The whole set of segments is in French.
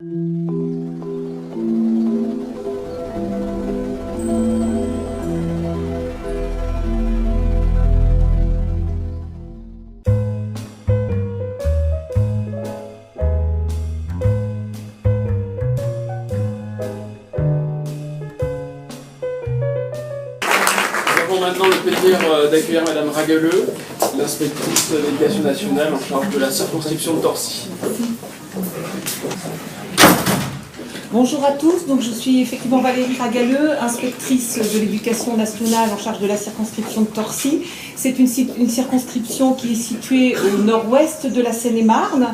Maintenant le plaisir d'accueillir Madame Ragueleux, l'inspectrice de l'Éducation nationale en charge de la circonscription de Torcy. Bonjour à tous, donc je suis effectivement Valérie Ragueleux, inspectrice de l'Éducation nationale en charge de la circonscription de Torcy. C'est une circonscription qui est située au nord-ouest de la Seine-et-Marne.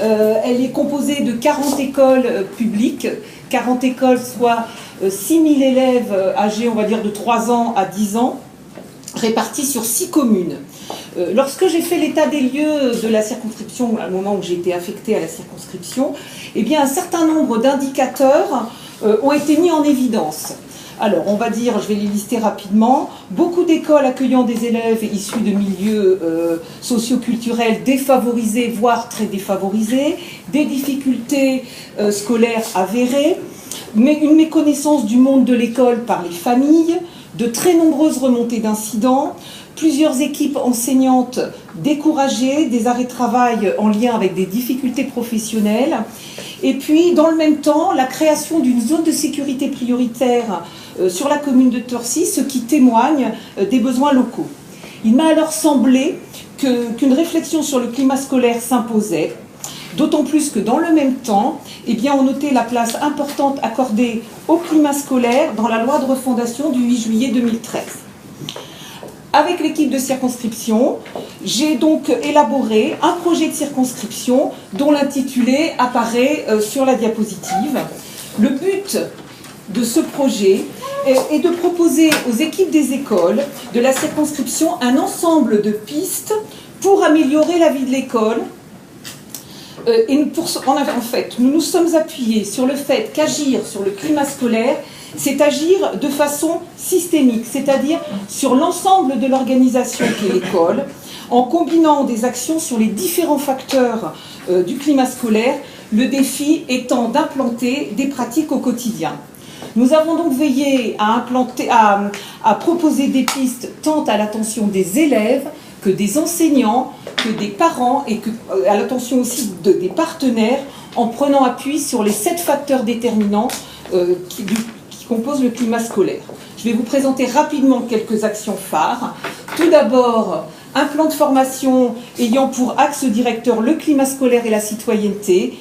Elle est composée de 40 écoles publiques, 40 écoles, soit 6000 élèves âgés, on va dire, de 3 ans à 10 ans, répartis sur 6 communes. Lorsque j'ai fait l'état des lieux de la circonscription, au moment où j'ai été affectée à la circonscription, eh bien, un certain nombre d'indicateurs ont été mis en évidence. Alors, on va dire, je vais les lister rapidement, beaucoup d'écoles accueillant des élèves issus de milieux socio-culturels défavorisés, voire très défavorisés, des difficultés scolaires avérées, mais une méconnaissance du monde de l'école par les familles, de très nombreuses remontées d'incidents, plusieurs équipes enseignantes découragées, des arrêts de travail en lien avec des difficultés professionnelles, et puis dans le même temps la création d'une zone de sécurité prioritaire sur la commune de Torcy, ce qui témoigne des besoins locaux. Il m'a alors semblé qu'une réflexion sur le climat scolaire s'imposait, d'autant plus que dans le même temps, eh bien, on notait la place importante accordée au climat scolaire dans la loi de refondation du 8 juillet 2013. Avec l'équipe de circonscription, j'ai donc élaboré un projet de circonscription dont l'intitulé apparaît sur la diapositive. Le but de ce projet est de proposer aux équipes des écoles de la circonscription un ensemble de pistes pour améliorer la vie de l'école. En fait, nous nous sommes appuyés sur le fait qu'agir sur le climat scolaire, c'est agir de façon systémique, c'est-à-dire sur l'ensemble de l'organisation qu'est l'école, en combinant des actions sur les différents facteurs du climat scolaire, le défi étant d'implanter des pratiques au quotidien. Nous avons donc veillé à proposer des pistes tant à l'attention des élèves que des enseignants, que des parents et à l'attention aussi des partenaires, en prenant appui sur les 7 facteurs déterminants qui composent le climat scolaire. Je vais vous présenter rapidement quelques actions phares. Tout d'abord, un plan de formation ayant pour axe directeur le climat scolaire et la citoyenneté.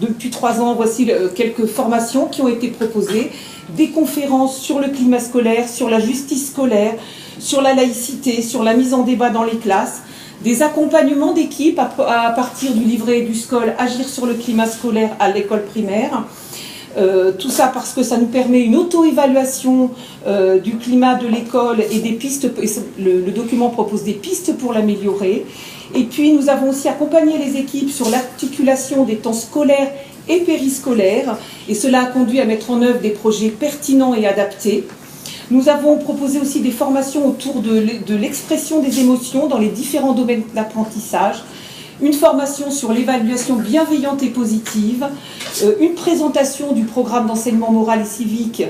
Depuis 3 ans, voici quelques formations qui ont été proposées, des conférences sur le climat scolaire, sur la justice scolaire, sur la laïcité, sur la mise en débat dans les classes, des accompagnements d'équipes à partir du livret du SCOL Agir sur le climat scolaire à l'école primaire. Tout ça parce que ça nous permet une auto-évaluation du climat de l'école et des pistes. Le document propose des pistes pour l'améliorer. Et puis nous avons aussi accompagné les équipes sur l'articulation des temps scolaires et périscolaires, et cela a conduit à mettre en œuvre des projets pertinents et adaptés. Nous avons proposé aussi des formations autour de l'expression des émotions dans les différents domaines d'apprentissage, une formation sur l'évaluation bienveillante et positive, une présentation du programme d'enseignement moral et civique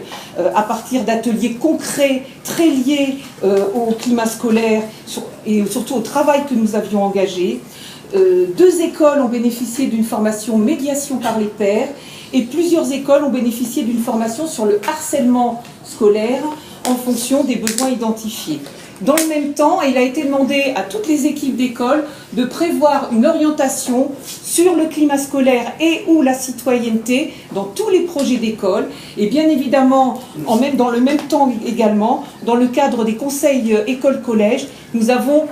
à partir d'ateliers concrets très liés au climat scolaire et surtout au travail que nous avions engagé. 2 écoles ont bénéficié d'une formation médiation par les pairs et plusieurs écoles ont bénéficié d'une formation sur le harcèlement scolaire en fonction des besoins identifiés. Dans le même temps, il a été demandé à toutes les équipes d'école de prévoir une orientation sur le climat scolaire et ou la citoyenneté dans tous les projets d'école. Et bien évidemment, dans le même temps également, dans le cadre des conseils école-collège, nous avons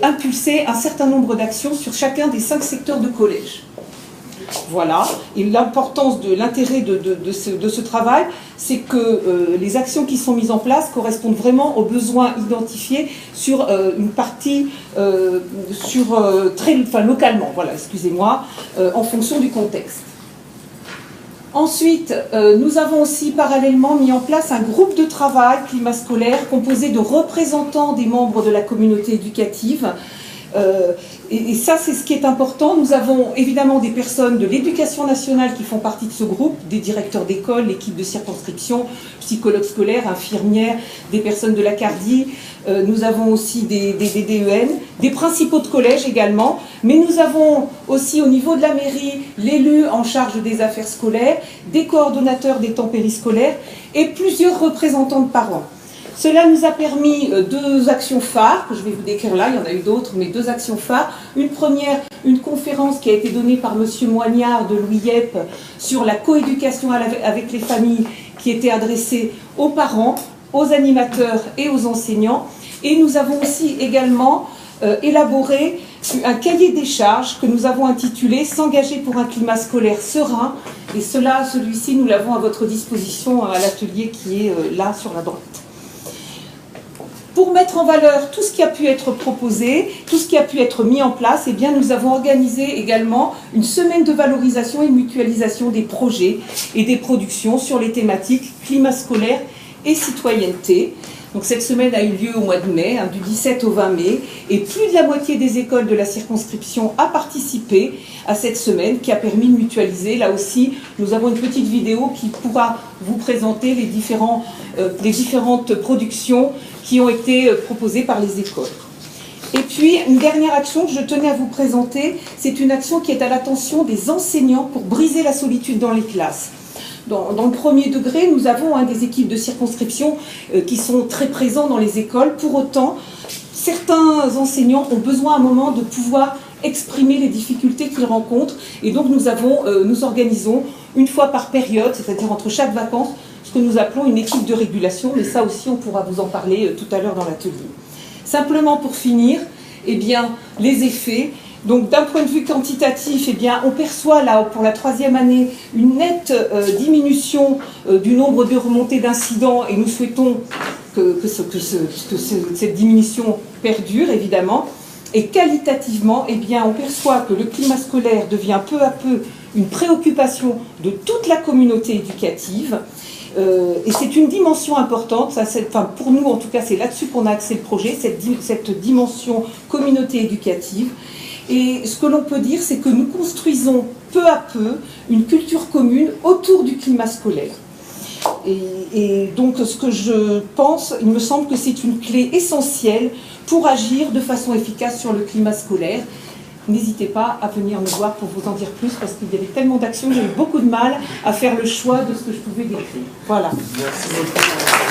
impulsé un certain nombre d'actions sur chacun des 5 secteurs de collège. Voilà, et l'importance de l'intérêt de ce travail, c'est que les actions qui sont mises en place correspondent vraiment aux besoins identifiés sur une partie, localement, voilà, excusez-moi, en fonction du contexte. Ensuite, nous avons aussi parallèlement mis en place un groupe de travail climat scolaire composé de représentants des membres de la communauté éducative Et ça, c'est ce qui est important. Nous avons évidemment des personnes de l'éducation nationale qui font partie de ce groupe, des directeurs d'école, l'équipe de circonscription, psychologues scolaires, infirmières, des personnes de la CARDI. Nous avons aussi des DEN, des principaux de collège également. Mais nous avons aussi au niveau de la mairie l'élu en charge des affaires scolaires, des coordonnateurs des temps périscolaires et plusieurs représentants de parents. Cela nous a permis deux actions phares, que je vais vous décrire là, il y en a eu d'autres, mais deux actions phares. Une première, une conférence qui a été donnée par M. Moignard de l'OUIEP sur la coéducation avec les familles, qui était adressée aux parents, aux animateurs et aux enseignants. Et nous avons aussi également élaboré un cahier des charges que nous avons intitulé « S'engager pour un climat scolaire serein ». Et celui-ci, nous l'avons à votre disposition à l'atelier qui est là sur la droite. Pour mettre en valeur tout ce qui a pu être proposé, tout ce qui a pu être mis en place, eh bien, nous avons organisé également une semaine de valorisation et mutualisation des projets et des productions sur les thématiques climat scolaire et citoyenneté. Donc cette semaine a eu lieu au mois de mai, du 17 au 20 mai, et plus de la moitié des écoles de la circonscription a participé à cette semaine qui a permis de mutualiser. Là aussi, nous avons une petite vidéo qui pourra vous présenter les différentes productions qui ont été proposées par les écoles. Et puis, une dernière action que je tenais à vous présenter, c'est une action qui est à l'attention des enseignants pour briser la solitude dans les classes. Dans le premier degré, nous avons des équipes de circonscription qui sont très présents dans les écoles. Pour autant, certains enseignants ont besoin à un moment de pouvoir exprimer les difficultés qu'ils rencontrent. Et donc nous organisons une fois par période, c'est-à-dire entre chaque vacances, ce que nous appelons une équipe de régulation. Mais ça aussi, on pourra vous en parler tout à l'heure dans l'atelier. Simplement pour finir, eh bien, les effets. Donc d'un point de vue quantitatif, eh bien, on perçoit là pour la troisième année une nette diminution du nombre de remontées d'incidents et nous souhaitons que cette diminution perdure évidemment. Et qualitativement, eh bien, on perçoit que le climat scolaire devient peu à peu une préoccupation de toute la communauté éducative. Et c'est une dimension importante, pour nous en tout cas c'est là-dessus qu'on a axé le projet, cette dimension communauté éducative. Et ce que l'on peut dire, c'est que nous construisons peu à peu une culture commune autour du climat scolaire. Et donc ce que je pense, il me semble que c'est une clé essentielle pour agir de façon efficace sur le climat scolaire. N'hésitez pas à venir me voir pour vous en dire plus, parce qu'il y avait tellement d'actions, j'ai eu beaucoup de mal à faire le choix de ce que je pouvais décrire. Voilà. Merci beaucoup.